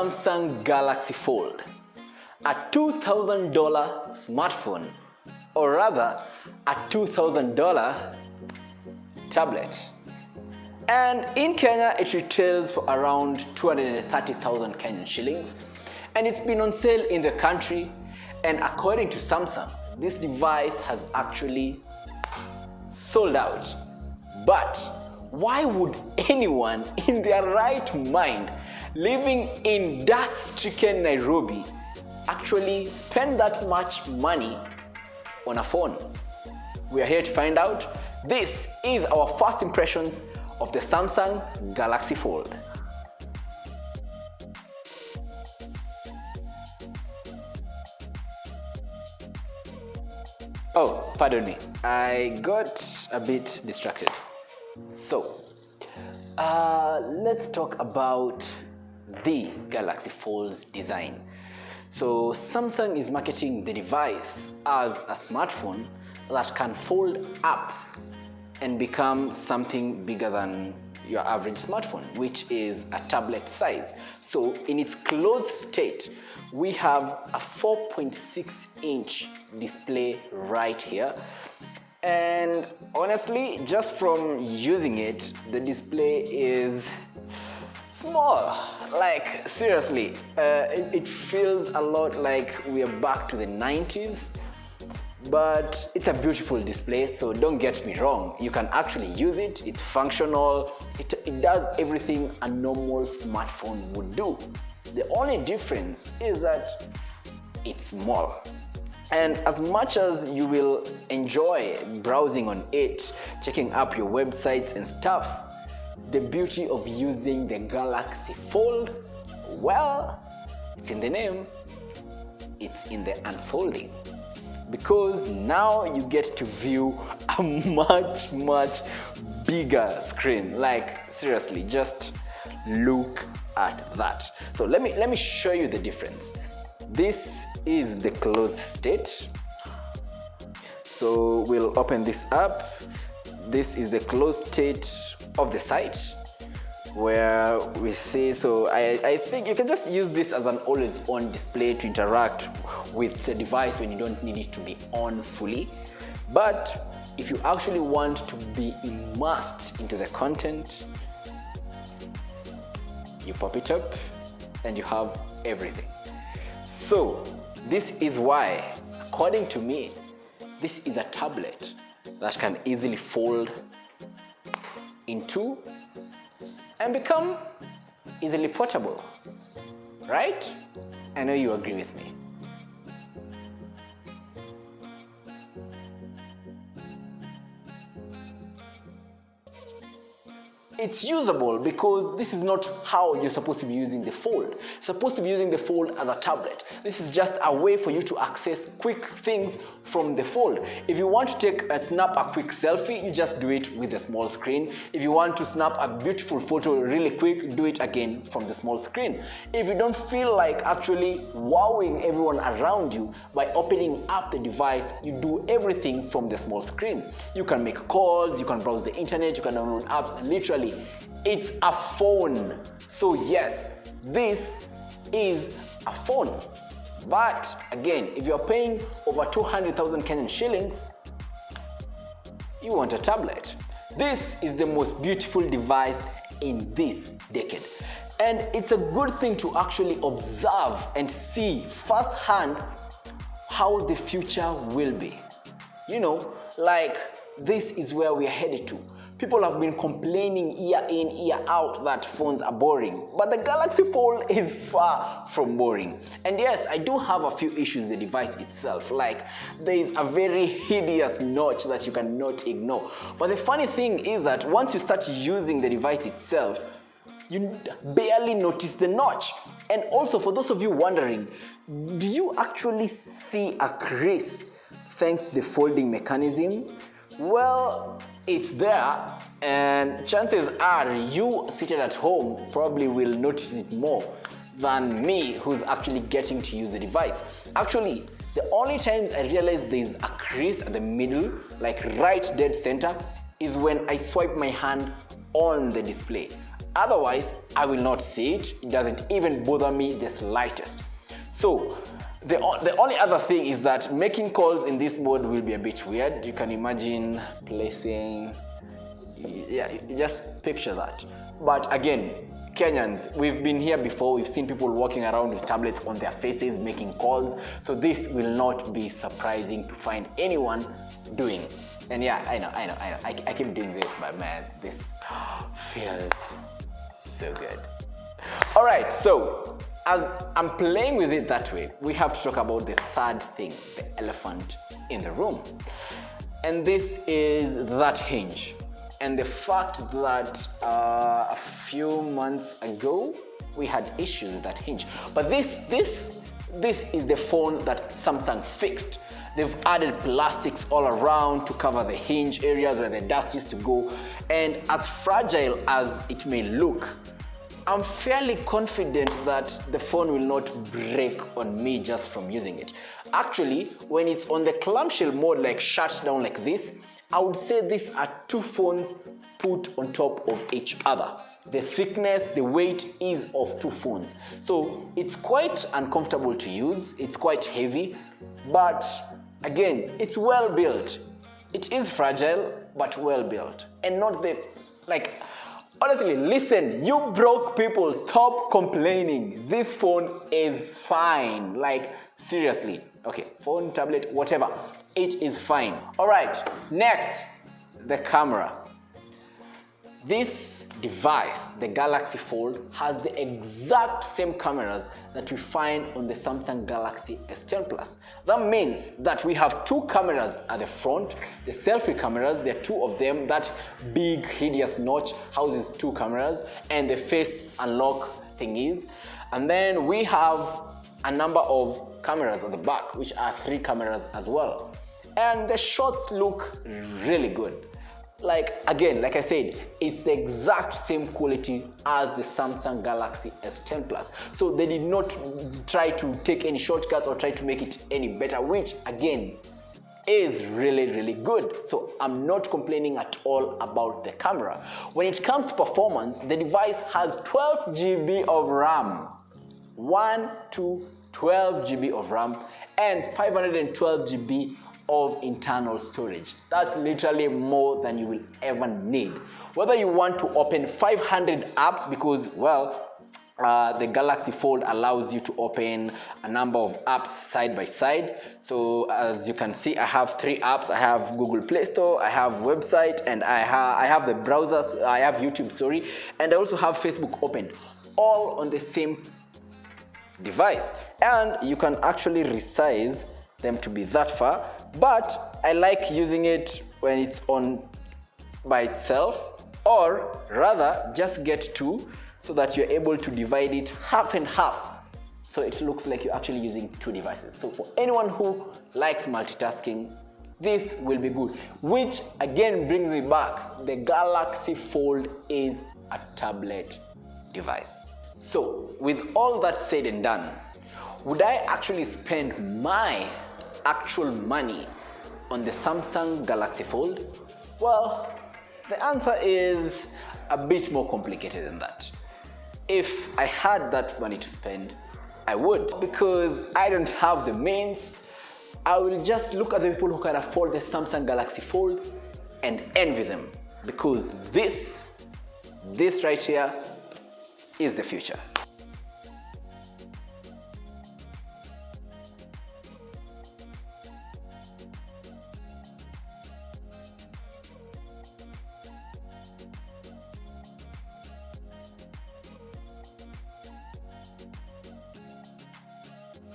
Samsung Galaxy Fold, a $2,000 smartphone, or rather a $2,000 tablet. And in Kenya, it retails for around 230,000 Kenyan shillings, and it's been on sale in the country. And according to Samsung, this device has actually sold out. But why would anyone in their right mind living in dust-stricken Nairobi actually spend that much money on a phone? We are here to find out. This is our first impressions of the Samsung Galaxy Fold. Oh, pardon me, I got a bit distracted. So, let's talk about the Galaxy Fold's design. So, Samsung is marketing the device as a smartphone that can fold up and become something bigger than your average smartphone, which is a tablet size. So in its closed state, we have a 4.6-inch display right here. And honestly, just from using it, the display is small. Like, seriously, it feels a lot like we are back to the 90s. But it's a beautiful display, so don't get me wrong. You can actually use it, it's functional, it does everything a normal smartphone would do. The only difference is that it's small. And as much as you will enjoy browsing on it, checking up your websites and stuff, the beauty of using the Galaxy Fold, well, it's in the name, it's in the unfolding. Because now you get to view a much bigger screen. Like, seriously, just look at that. So let me show you the difference. This is the closed state. So we'll open this up. This is the closed state of the site, where we see, so I think you can just use this as an always on display to interact with the device when you don't need it to be on fully. But if you actually want to be immersed into the content, you pop it up and you have everything. So this is why, according to me, this is a tablet that can easily fold in two and become easily portable, right? I know you agree with me. It's usable because this is not how you're supposed to be using the Fold. You're supposed to be using the Fold as a tablet. This is just a way for you to access quick things from the Fold. If you want to snap a quick selfie, you just do it with the small screen. If you want to snap a beautiful photo really quick, do it again from the small screen. If you don't feel like actually wowing everyone around you by opening up the device, you do everything from the small screen. You can make calls, you can browse the internet, you can download apps, literally. It's a phone. So yes, this is a phone. But again, if you're paying over 200,000 Kenyan shillings, you want a tablet. This is the most beautiful device in this decade. And it's a good thing to actually observe and see firsthand how the future will be. You know, like, this is where we are headed to. People have been complaining year in, year out that phones are boring, but the Galaxy Fold is far from boring. And yes, I do have a few issues with the device itself, like there is a very hideous notch that you cannot ignore. But the funny thing is that once you start using the device itself, you barely notice the notch. And also, for those of you wondering, do you actually see a crease thanks to the folding mechanism? Well, it's there, and chances are you seated at home probably will notice it more than me, who's actually getting to use the device. Actually, the only times I realize there's a crease at the middle, like right dead center, is when I swipe my hand on the display. Otherwise, I will not see it. It doesn't even bother me the slightest. So the only other thing is that making calls in this mode will be a bit weird. You can imagine placing, yeah, just picture that. But again, Kenyans, we've been here before. We've seen people walking around with tablets on their faces making calls. So this will not be surprising to find anyone doing. And yeah, I know. I keep doing this, but man, this feels so good. All right, so as I'm playing with it that way, we have to talk about the third thing, the elephant in the room. And this is that hinge. And the fact that a few months ago, we had issues with that hinge. But this is the phone that Samsung fixed. They've added plastics all around to cover the hinge areas where the dust used to go. And as fragile as it may look, I'm fairly confident that the phone will not break on me just from using it. Actually, when it's on the clamshell mode, like shut down like this, I would say these are two phones put on top of each other. The thickness, the weight is of two phones. So it's quite uncomfortable to use. It's quite heavy, but again, it's well built. It is fragile, but well built. And not the, like, honestly, listen, you broke people, stop complaining. This phone is fine. Like, seriously. Okay, phone, tablet, whatever. It is fine. All right, next, the camera. This device, the Galaxy Fold, has the exact same cameras that we find on the Samsung Galaxy S10 Plus. That means that we have two cameras at the front, the selfie cameras, there are two of them. That big hideous notch houses two cameras, and the face unlock thingies. And then we have a number of cameras at the back, which are three cameras as well. And the shots look really good. Like, again, like I said, it's the exact same quality as the Samsung Galaxy S10 Plus. So they did not try to take any shortcuts or try to make it any better, which again is really, really good. So I'm not complaining at all about the camera. When it comes to performance, the device has 12 GB of RAM. 12 GB of RAM and 512 GB of internal storage. That's literally more than you will ever need. Whether you want to open 500 apps, because, well, the Galaxy Fold allows you to open a number of apps side by side. So as you can see, I have three apps. I have Google Play Store, I have website, and I have the browsers. I have YouTube, sorry, and I also have Facebook open, all on the same device. And you can actually resize them to be that far, but I like using it when it's on by itself, or rather just get two so that you're able to divide it half and half, so it looks like you're actually using two devices. So for anyone who likes multitasking, this will be good. Which again brings me back, the Galaxy Fold is a tablet device. So with all that said and done, would I actually spend my actual money on the Samsung Galaxy Fold? Well, the answer is a bit more complicated than that. If I had that money to spend, I would. Because I don't have the means, I will just look at the people who can afford the Samsung Galaxy Fold and envy them. Because this right here is the future.